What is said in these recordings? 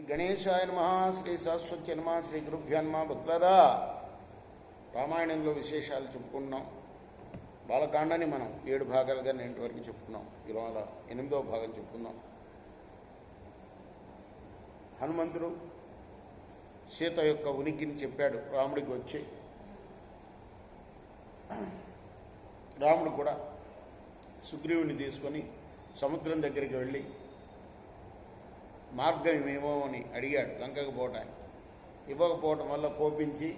గణేశాయ నమః, శ్రీ సరస్వతి నమః, శ్రీ గురుభ్యో నమః. భక్తులారా, రామాయణంలో విశేషాలు చెప్పుకున్నాం. బాలకాండాన్ని మనం 7 భాగాలుగా నేటి వరకు చెప్పుకున్నాం. ఇవాళ 8వ భాగం చెప్పుకున్నాం. హనుమంతుడు సీత యొక్క ఉనికిని చెప్పాడు రాముడికి వచ్చి. రాముడు కూడా సుగ్రీవుని తీసుకొని సముద్రం దగ్గరికి వెళ్ళి మార్గం ఏమేమో అని అడిగాడు లంకకు పోవటానికి. ఇవ్వకపోవటం వల్ల కోపించి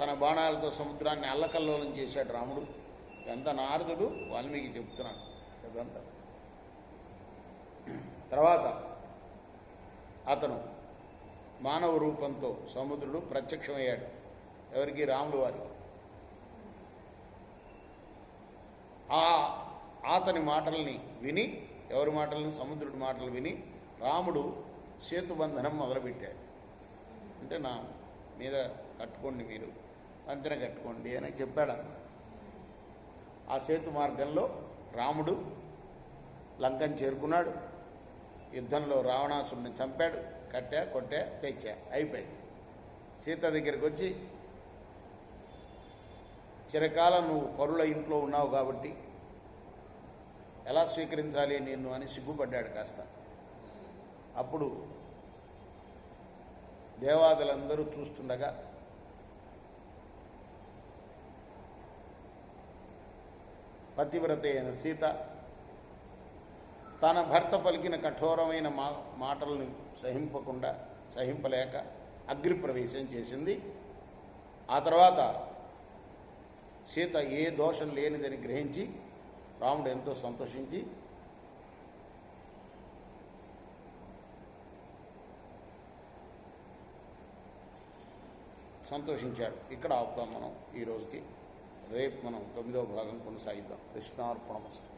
తన బాణాలతో సముద్రాన్ని అల్లకల్లోలం చేశాడు రాముడు. ఎంత నారదుడు వాల్మీకి చెప్తున్నాడు ఇదంతా. తర్వాత అతను మానవ రూపంతో సముద్రుడు ప్రత్యక్షమయ్యాడు. ఎవరికి? రాముడు వారికి. అతని మాటల్ని విని, ఎవరి మాటల్ని? సముద్రుడి మాటలు విని రాముడు సేతుబంధనం మొదలుపెట్టాడు. అంటే నా మీద కట్టుకోండి, మీరు వంతెన కట్టుకోండి అని చెప్పాడు అన్నమాట. ఆ సేతు మార్గంలో రాముడు లంకను చేరుకున్నాడు. యుద్ధంలో రావణాసురుడిని చంపాడు. కొట్టా తెచ్చా, అయిపోయింది. సీత దగ్గరికి వచ్చి, చిరకాలం నువ్వు పరుల ఇంట్లో ఉన్నావు కాబట్టి ఎలా స్వీకరించాలి నిన్ను అని సిగ్గుపడ్డాడు కాస్త. అప్పుడు దేవతలందరూ చూస్తుండగా పతివ్రత అయిన సీత తన భర్త పలికిన కఠోరమైన మాటలను సహింపలేక అగ్నిప్రవేశం చేసింది. ఆ తర్వాత సీత ఏ దోషం లేనిదని గ్రహించి రాముడు ఎంతో సంతోషించాడు. ఇక్కడ ఆపుతాం మనం ఈ రోజుకి. రేపు మనం 9వ భాగం కొనసాగిద్దాం. కృష్ణార్పణమస్తు.